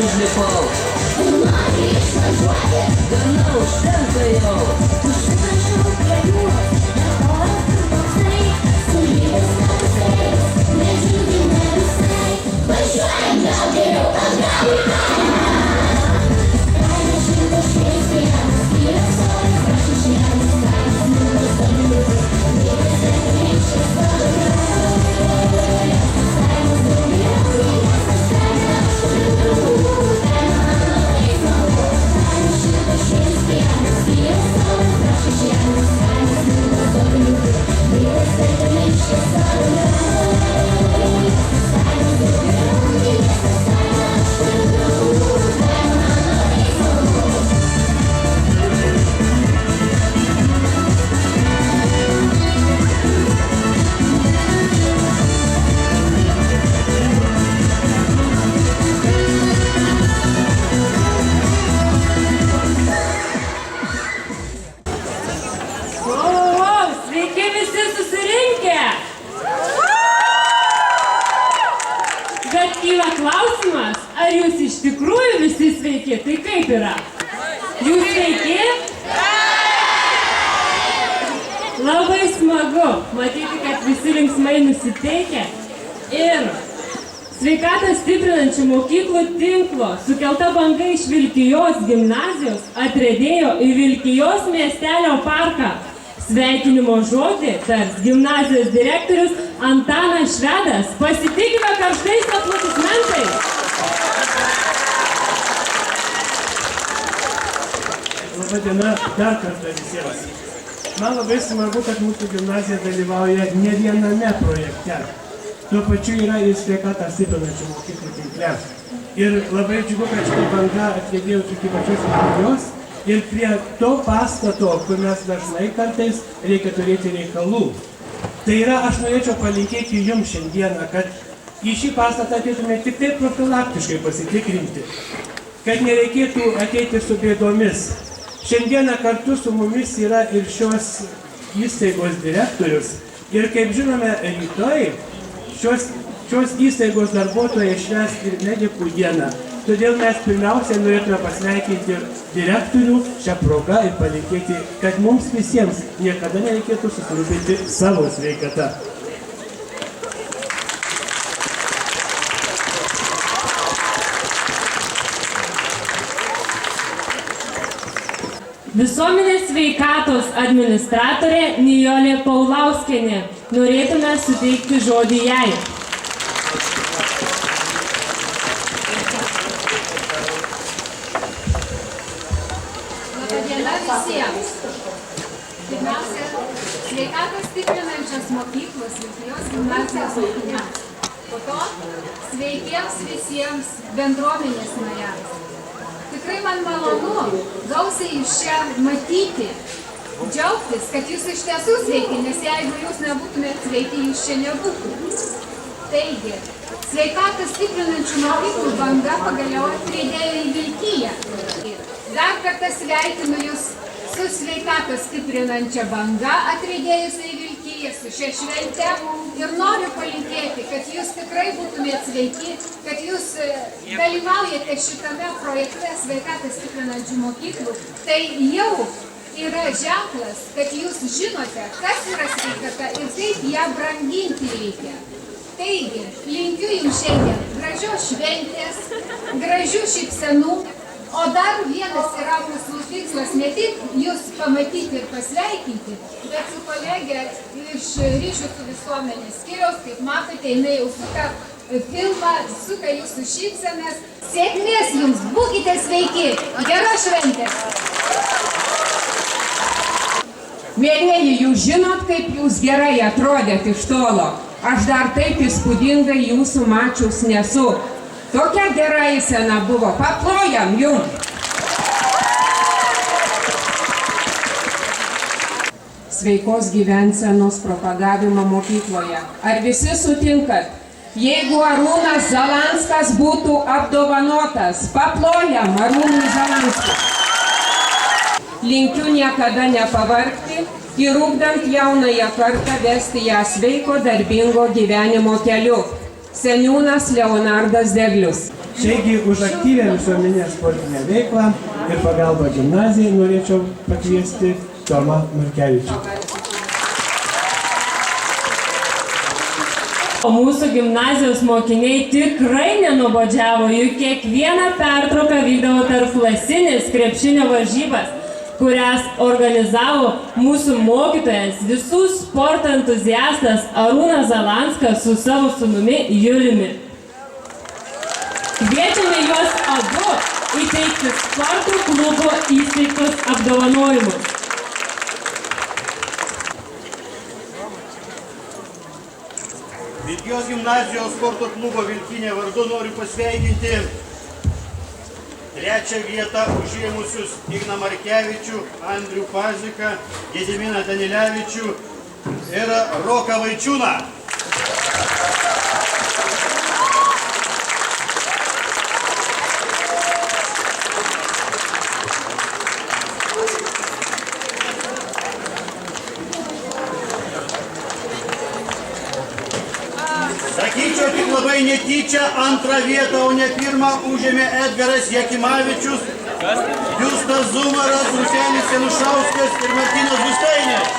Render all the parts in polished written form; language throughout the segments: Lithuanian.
užlipau. Nori išvažiuoti, gana užtenka jau. Užsiprašau prie jūros, nekoras tu toksai, sulygęs nevisais, nedžiugina visai. Važiuojam gal geriau, atgal į kaimą. Kaime šimtas šviesienas, yra solis, prašau šienas, kaimas nulis dalykus, vyras nekreiškis pagaliau. Kaimas daugiau, miestas kaime aš turiu. Kaime mano labai smagu, kaime šimtas šviesienas, yra solis, prašau šienas, kaimas nulis dalykus, vyras nekreiškis pagaliau. Sveiki visi susirinkę! Bet kyla klausimas, ar jūs iš tikrųjų visi sveiki? Tai kaip yra? Jūs sveiki? Labai smagu matyti, kad visi linksmai nusiteikę ir sveikatą stiprinančių mokyklų tinklo sukelta banga iš Vilkijos gimnazijos atriedėjo į Vilkijos miestelio parką. Sveikinimo žodį tars gimnazijos direktorius Antanas Švedas. Pasitikime karštais aplodismentais. Labą dieną dar kartą visiems. Man labai smagu, kad mūsų gimnazija dalyvauja ne viename projekte. Tuo pačiu yra ir sveikatą stiprinančių mokyklų tinkle. Ir labai džiugu, kad šitą bangą atriedėjo iki pačios Vilkijos. Ir prie to pastato, kur mes dažnai kartais reikia turėti reikalų. Tai yra, aš norėčiau palinkėti jums šiandieną, kad į šį pastatą ateitumėte tik taip profilaktiškai pasitikrinti, kad nereikėtų ateiti su bėdomis. Šiandieną kartu su mumis yra ir šios įstaigos direktorius. Ir kaip žinome, rytoj šios įstaigos darbuotojai švęs ir medikų dieną. Todėl mes pirmiausia norėtume pasveikinti direktorių šią progą ir palinkėti, kad mums visiems niekada nereikėtų susirūpinti savo sveikatą. Visuomenės sveikatos administratorė Nijolė Paulauskienė. Norėtume suteikti žodį jai. Visiems. Pirmiausia, sveikatą stiprinančios mokyklos Vilkijos gimnazijos mokiniams. Po to sveikiems visiems bendruomenės nariams. Tikrai man malonu gausiai jūs čia matyti, džiaugtis, kad jūs iš tiesų sveiki, nes jeigu jūs nebūtumėte sveiki, jūs čia nebūtų. Taigi, sveikatą stiprinančių mokyklų banga pagaliau atriedėjo į Vilkiją. Dar kartą sveikinu jūs su sveikatą stiprinančia banga atriedėjusią į Vilkiją, su šia švente ir noriu palinkėti, kad jūs tikrai būtumėte sveiki, kad jūs dalyvaujate šitame projekte sveikatą stiprinančių mokyklų. Tai jau yra ženklas, kad jūs žinote, kas yra sveikata ir kaip ją branginti reikia. Taigi, linkiu jums šiandien gražios šventės, gražių šypsenų. O dar vienas yra mūsų tikslas ne tik jūs pamatyti ir pasveikinti, bet su kolegė iš ryšių su visuomenės skyriaus, kaip matote, jinai jau suka filmą, suka jūsų šypsenas. Sėkmės jums, būkite sveiki, geros šventės! Mėlyjeji, jūs žinot, kaip jūs gerai atrodėt iš tolo. Aš dar taip įspūdingai jūsų mačius nesu. Tokia gera eisena buvo. Paplojam jums. Sveikos gyvensenos propagavimo mokykloje. Ar visi sutinkat? Jeigu Arūnas Zalanskas būtų apdovanotas, paplojam Arūnui Zalanskui. Linkiu niekada nepavargti ir ugdant jaunąją kartą vesti ją sveiko darbingo gyvenimo keliu. Seniūnas Leonardas Deglius. Taigi už aktyvę visuomenę sportinę veiklą ir pagalbą gimnazijai norėčiau pakviesti Tomą Markevičių. O mūsų gimnazijos mokiniai tikrai nenubodžiavo, juk kiekvieną pertrauką vykdavo tarpklasinės krepšinio varžybas, kurias organizavo mūsų mokytojas, visų sporto entuziastas Arūnas Zalanskas su savo sūnumi Juliumi. Kviečiame juos abu įteikti sporto klubo įsteigtus apdovanojimus. Vilkijos gimnazijos sporto klubo Vilkinė vardu noriu pasveikinti 3. vietą užėmusius Igną Markevičių, Andrių Paziką, Gediminą Danilevičių ir Roką Vaičiūną. Sakyčiau, tik labai netyčia 2. vietą, o ne 1. užėmė Edgaras Jakimavičius, Justas Zumaras, Rusenis Janušauskas ir Martynas Gustainis.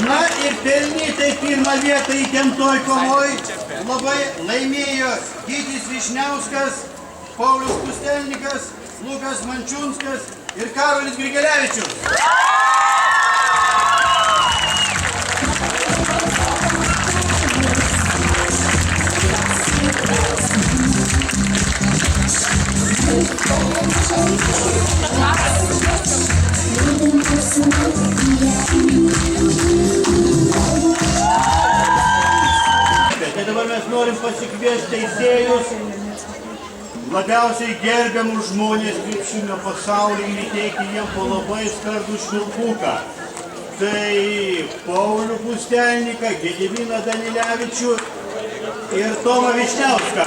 Na ir pelnytai 1. vietą įtemptoj kovoj labai laimėjo Gytis Vyšniauskas, Paulius Pustelnikas, Lukas Mančiunskas ir Karolis Grigelevičius. Tai dabar mes norim pasikviesti teisėjus, labiausiai gerbiamus žmonės krepšinio pasaulyje ir įteikti jiem po labai skardų švilpuką. Tai Paulių Pustelniką, Gediminą Danilevičių ir Tomą Vyšniauską.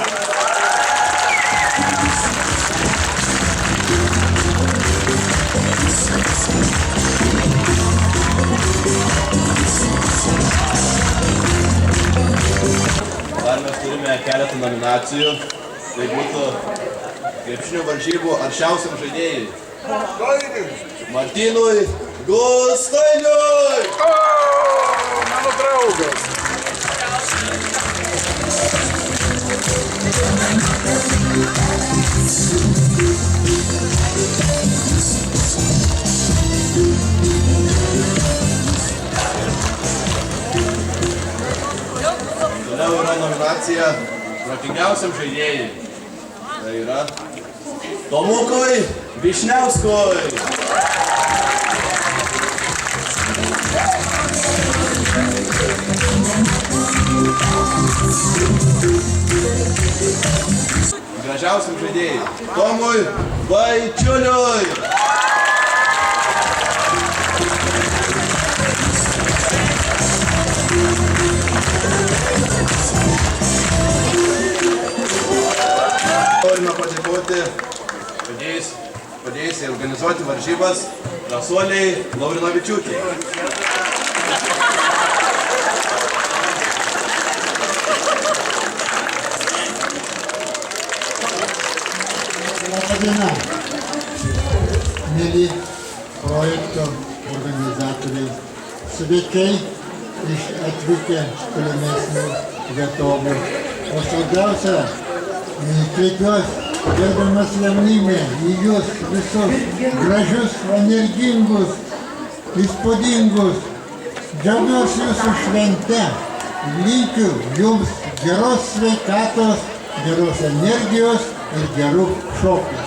Dar mes turime keletą nominacijų. Tai būtų krepšinio varžybų aršiausiam žaidėjui Martynui Gustainiui. Mano draugas. Toliau yra nominacija protingiausiam žaidėjui. Tai yra Tomukui Vyšniauskui. Gražiausiam žaidėjui Tomui Vaičiuliui. Norime padėkoti padėjusiai organizuoti varžybas Rasuoliai Laurinavičiūtei. Labą dieną, mėly projekto organizatoriai, svečiai iš atvykę tolimesnių vietovių. O svarbiausia, kreipiuosi, gerbiamas jaunimė, į jūs visus gražius, energingus, įspūdingus. Džiaugiuosi jūsų švente. Linkiu jums geros sveikatos, geros energijos ir gerų šokių.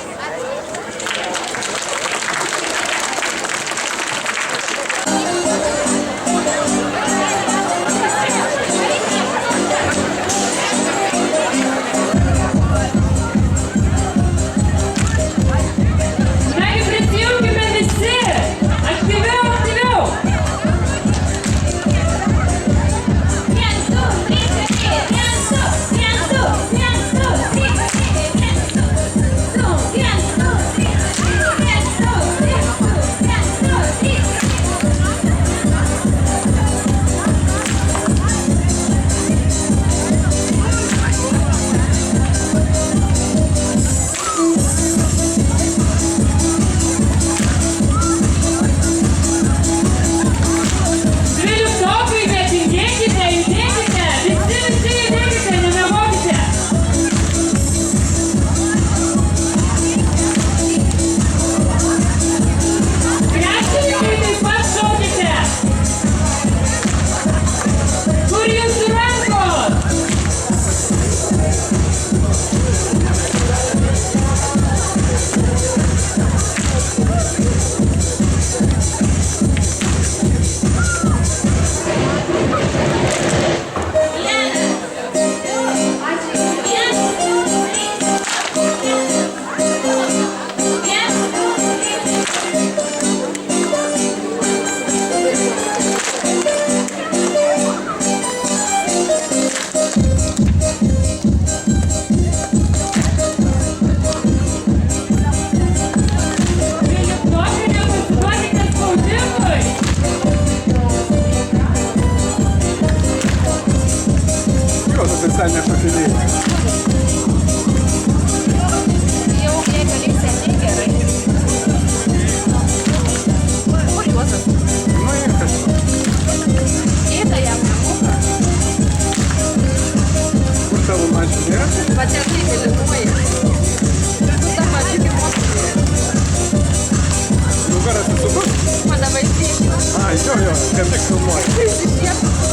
Jo, kaip tik filmuoju.